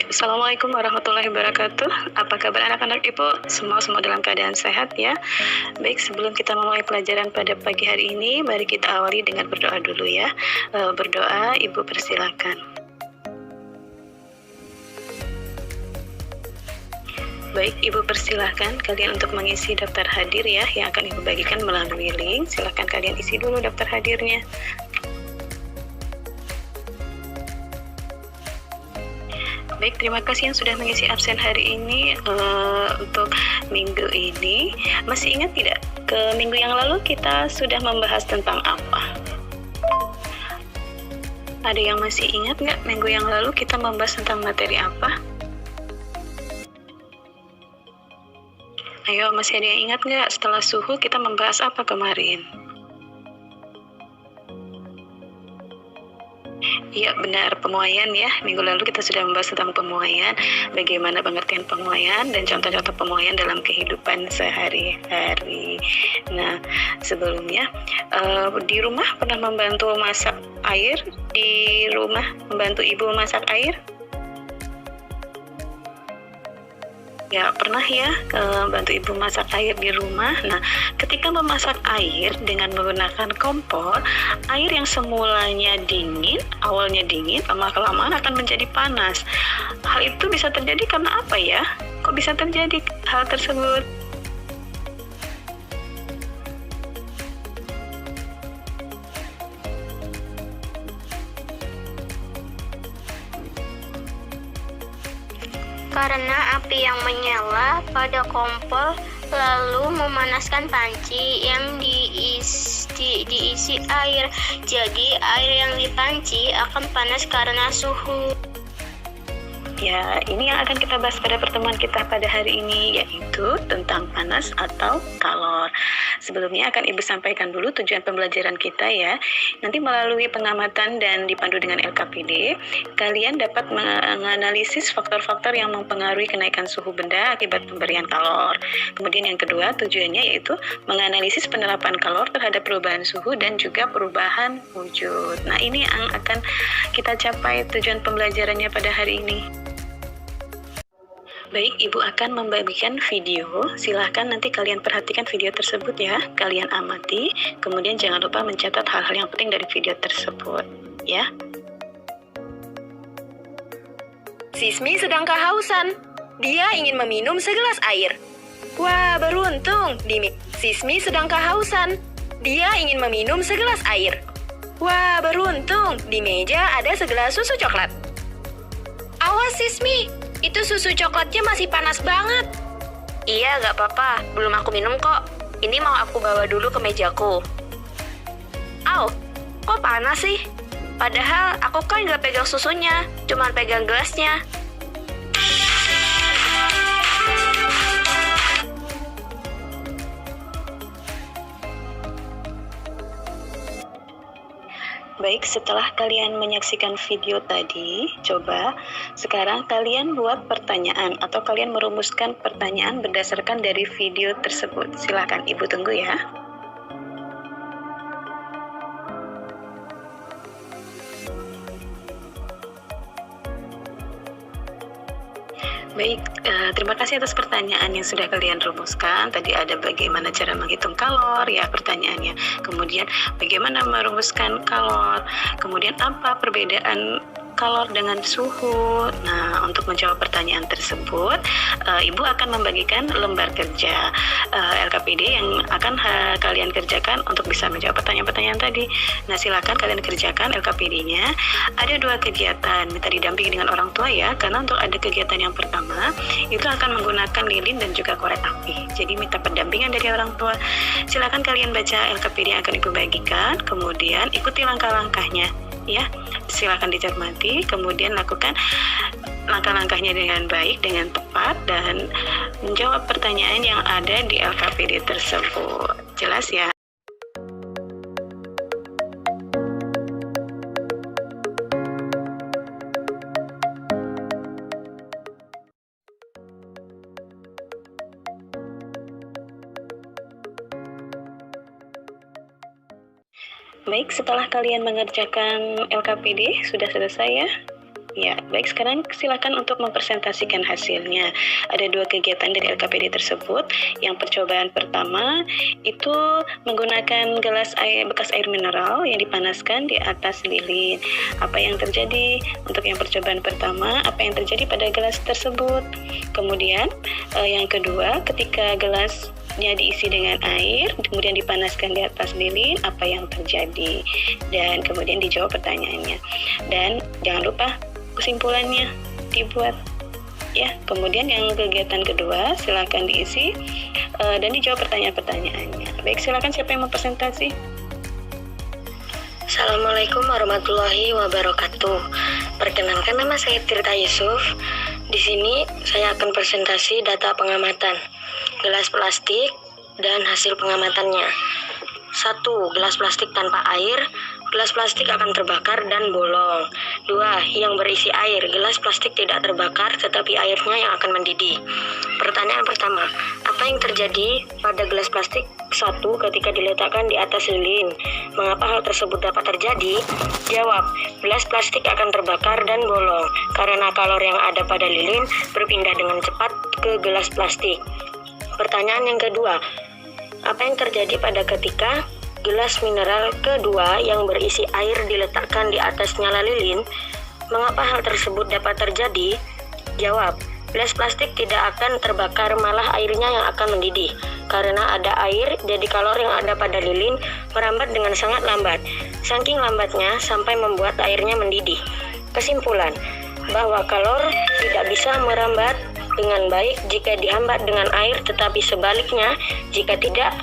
Assalamualaikum warahmatullahi wabarakatuh. Apa kabar anak-anak Ibu? Semua dalam keadaan sehat ya. Baik, sebelum kita memulai pelajaran pada pagi hari ini, mari kita awali dengan berdoa dulu ya. Berdoa, Ibu persilakan. Baik, Ibu persilahkan kalian untuk mengisi daftar hadir ya, yang akan Ibu bagikan melalui link. Silahkan kalian isi dulu daftar hadirnya. Baik, terima kasih yang sudah mengisi absen hari ini. Untuk minggu ini, masih ingat tidak ke minggu yang lalu kita sudah membahas tentang apa? Ada yang masih ingat nggak minggu yang lalu kita membahas tentang materi apa? Ayo, masih ada yang ingat nggak setelah suhu kita membahas apa kemarin? Iya benar, pemuaian ya. Minggu lalu kita sudah membahas tentang pemuaian, bagaimana pengertian pemuaian dan contoh-contoh pemuaian dalam kehidupan sehari-hari. Nah, sebelumnya di rumah pernah membantu masak air? Di rumah membantu ibu masak air? Ya, pernah ya bantu ibu masak air di rumah. Nah, ketika memasak air dengan menggunakan kompor, air yang semulanya dingin, awalnya dingin, lama-kelamaan akan menjadi panas. Hal itu bisa terjadi karena apa ya? Kok bisa terjadi hal tersebut? Karena api yang menyala pada kompor lalu memanaskan panci yang diisi air. Jadi air yang dipanci akan panas karena suhu. Ya, ini yang akan kita bahas pada pertemuan kita pada hari ini, yaitu tentang panas atau kalor. Sebelumnya akan Ibu sampaikan dulu tujuan pembelajaran kita ya. Nanti melalui pengamatan dan dipandu dengan LKPD, kalian dapat menganalisis faktor-faktor yang mempengaruhi kenaikan suhu benda akibat pemberian kalor. Kemudian yang kedua, tujuannya yaitu menganalisis penerapan kalor terhadap perubahan suhu dan juga perubahan wujud. Nah, ini yang akan kita capai tujuan pembelajarannya pada hari ini. Baik, Ibu akan membagikan video. Silahkan nanti kalian perhatikan video tersebut ya. Kalian amati, kemudian jangan lupa mencatat hal-hal yang penting dari video tersebut ya. Sismi sedang kehausan. Dia ingin meminum segelas air. Wah, beruntung. Sismi sedang kehausan. Dia ingin meminum segelas air. Wah, beruntung. Di meja ada segelas susu coklat. Awas, Sismi. Itu susu coklatnya masih panas banget. Iya, gak apa-apa. Belum aku minum kok. Ini mau aku bawa dulu ke mejaku. Au, kok panas sih? Padahal aku kan gak pegang susunya, cuma pegang gelasnya. Baik, setelah kalian menyaksikan video tadi, coba sekarang kalian buat pertanyaan atau kalian merumuskan pertanyaan berdasarkan dari video tersebut. Silakan Ibu tunggu ya. Baik, terima kasih atas pertanyaan yang sudah kalian rumuskan. Tadi ada bagaimana cara menghitung kalor ya pertanyaannya. Kemudian bagaimana merumuskan kalor. Kemudian apa perbedaan kalor dengan suhu. Nah, untuk menjawab pertanyaan tersebut, Ibu akan membagikan lembar kerja LKPD yang akan kalian kerjakan untuk bisa menjawab pertanyaan-pertanyaan tadi. Nah, silakan kalian kerjakan LKPD-nya. Ada 2 kegiatan, minta didampingi dengan orang tua ya, karena untuk ada kegiatan yang pertama, itu akan menggunakan lilin dan juga korek api. Jadi minta pendampingan dari orang tua. Silakan kalian baca LKPD yang akan Ibu bagikan, kemudian ikuti langkah-langkahnya. Ya, silakan dicermati, kemudian lakukan langkah-langkahnya dengan baik, dengan tepat, dan menjawab pertanyaan yang ada di LKPD tersebut. Jelas ya? Baik, setelah kalian mengerjakan LKPD, sudah selesai ya? Ya, baik, sekarang silakan untuk mempresentasikan hasilnya. Ada 2 kegiatan dari LKPD tersebut. Yang percobaan pertama itu menggunakan gelas air bekas air mineral yang dipanaskan di atas lilin. Apa yang terjadi untuk yang percobaan pertama? Apa yang terjadi pada gelas tersebut? Kemudian yang kedua, ketika gelasnya diisi dengan air, kemudian dipanaskan di atas lilin, apa yang terjadi? Dan kemudian dijawab pertanyaannya. Dan jangan lupa kesimpulannya dibuat ya. Kemudian yang kegiatan kedua silakan diisi dan dijawab pertanyaan-pertanyaannya. Baik, silakan siapa yang mau presentasi? Assalamualaikum warahmatullahi wabarakatuh. Perkenalkan, nama saya Tirta Yusuf. Di sini saya akan presentasi data pengamatan gelas plastik dan hasil pengamatannya. 1. Gelas plastik tanpa air. Gelas plastik akan terbakar dan bolong. 2. Yang berisi air. Gelas plastik tidak terbakar tetapi airnya yang akan mendidih. Pertanyaan pertama, apa yang terjadi pada gelas plastik 1 ketika diletakkan di atas lilin? Mengapa hal tersebut dapat terjadi? Jawab, gelas plastik akan terbakar dan bolong karena kalor yang ada pada lilin berpindah dengan cepat ke gelas plastik. Pertanyaan yang kedua, apa yang terjadi pada ketika gelas mineral kedua yang berisi air diletakkan di atas nyala lilin? Mengapa hal tersebut dapat terjadi? Jawab, gelas plastik tidak akan terbakar, malah airnya yang akan mendidih. Karena ada air, jadi kalor yang ada pada lilin merambat dengan sangat lambat. Saking lambatnya sampai membuat airnya mendidih. Kesimpulan, bahwa kalor tidak bisa merambat dengan baik jika dihambat dengan air, tetapi sebaliknya, jika tidak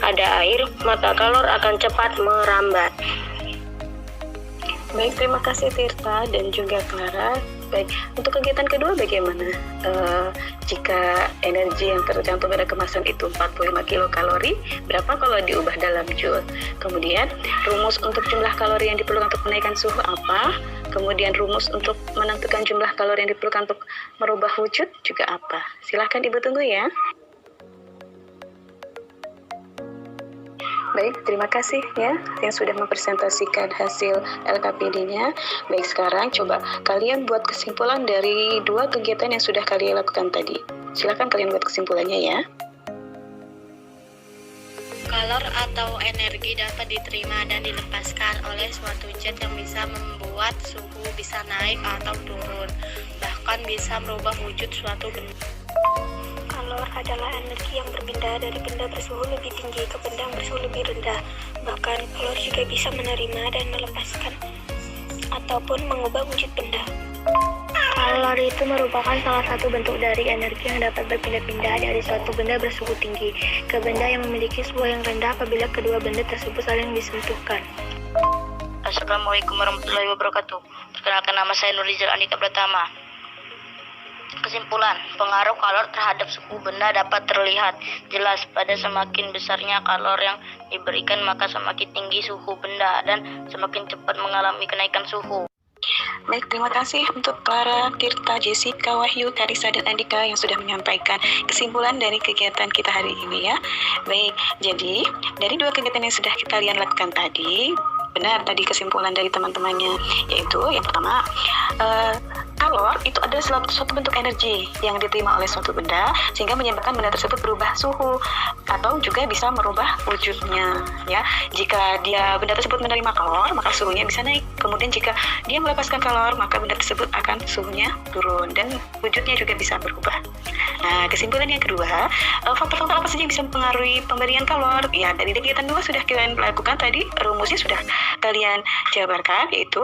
ada air, maka kalor akan cepat merambat. Baik, terima kasih Tirta dan juga Clara. Baik, untuk kegiatan kedua bagaimana? Jika energi yang tercantum pada kemasan itu 45 kilokalori, berapa kalau diubah dalam joule? Kemudian, rumus untuk jumlah kalori yang diperlukan untuk menaikkan suhu apa? Kemudian rumus untuk menentukan jumlah kalori yang diperlukan untuk merubah wujud juga apa? Silahkan Ibu tunggu ya. Baik, terima kasih ya yang sudah mempresentasikan hasil LKPD-nya. Baik, sekarang coba kalian buat kesimpulan dari 2 kegiatan yang sudah kalian lakukan tadi. Silakan kalian buat kesimpulannya ya. Kalor atau energi dapat diterima dan dilepaskan oleh suatu zat yang bisa membuat suhu bisa naik atau turun, bahkan bisa merubah wujud suatu benda. Kalor adalah energi yang berpindah dari benda bersuhu lebih tinggi ke benda yang bersuhu lebih rendah. Bahkan kalor juga bisa menerima dan melepaskan ataupun mengubah wujud benda. Kalor itu merupakan salah satu bentuk dari energi yang dapat berpindah-pindah dari suatu benda bersuhu tinggi ke benda yang memiliki suhu yang rendah apabila kedua benda tersebut saling disentuhkan. Assalamualaikum warahmatullahi wabarakatuh. Perkenalkan, nama saya Nurizal Andika Pratama. Kesimpulan, pengaruh kalor terhadap suhu benda dapat terlihat jelas pada semakin besarnya kalor yang diberikan, maka semakin tinggi suhu benda dan semakin cepat mengalami kenaikan suhu. Baik, terima kasih untuk Clara, Tirta, Jessica, Wahyu, Karisa, dan Andika yang sudah menyampaikan kesimpulan dari kegiatan kita hari ini ya. Baik, jadi dari 2 kegiatan yang sudah kalian lakukan tadi, benar tadi kesimpulan dari teman-temannya, yaitu yang pertama, kalor itu adalah suatu bentuk energi yang diterima oleh suatu benda sehingga menyebabkan benda tersebut berubah suhu atau juga bisa merubah wujudnya ya. Jika benda tersebut menerima kalor, maka suhunya bisa naik. Kemudian jika dia melepaskan kalor, maka benda tersebut akan suhunya turun dan wujudnya juga bisa berubah. Nah, kesimpulan yang kedua, faktor-faktor apa saja yang bisa mempengaruhi pemberian kalor? Ya, dari kegiatan 2 sudah kalian lakukan tadi, rumusnya sudah kalian jabarkan, yaitu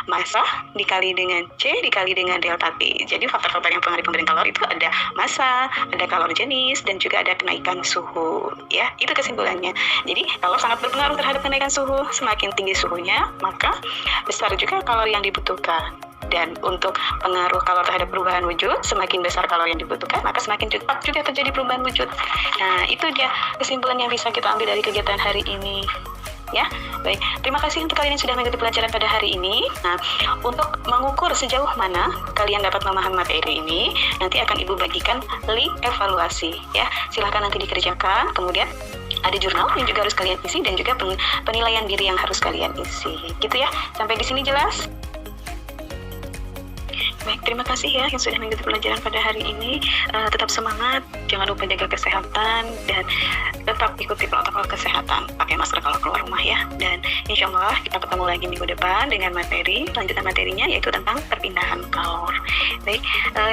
massa dikali dengan C dikali dengan delta T. Jadi faktor-faktor yang mempengaruhi pemberian kalor itu ada massa, ada kalor jenis, dan juga ada kenaikan suhu. Ya, itu kesimpulannya. Jadi kalor sangat berpengaruh terhadap kenaikan suhu. Semakin tinggi suhunya, maka besar juga kalor yang dibutuhkan. Dan untuk pengaruh kalor terhadap perubahan wujud, semakin besar kalor yang dibutuhkan, maka semakin cepat juga terjadi perubahan wujud. Nah, itu dia kesimpulan yang bisa kita ambil dari kegiatan hari ini. Ya, baik. Terima kasih untuk kalian yang sudah mengikuti pelajaran pada hari ini. Nah, untuk mengukur sejauh mana kalian dapat memahami materi ini, nanti akan Ibu bagikan link evaluasi. Ya, silahkan nanti dikerjakan. Kemudian ada jurnal yang juga harus kalian isi dan juga penilaian diri yang harus kalian isi. Gitu ya. Sampai di sini jelas? Baik, terima kasih ya yang sudah mengikuti pelajaran pada hari ini. Tetap semangat, jangan lupa jaga kesehatan, dan tetap ikuti protokol kesehatan. Pakai masker kalau keluar rumah ya. Dan insya Allah kita ketemu lagi minggu depan dengan materi, lanjutan materinya yaitu tentang perpindahan kalor. Baik,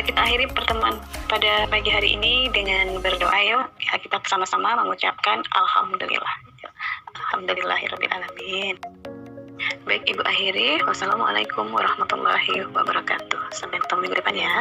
kita akhiri pertemuan pada pagi hari ini dengan berdoa yuk. Ya, kita sama-sama mengucapkan Alhamdulillah. Alhamdulillahirabbil alamin. Baik, Ibu akhiri. Wassalamualaikum warahmatullahi wabarakatuh. Sampai ketemu minggu depan ya.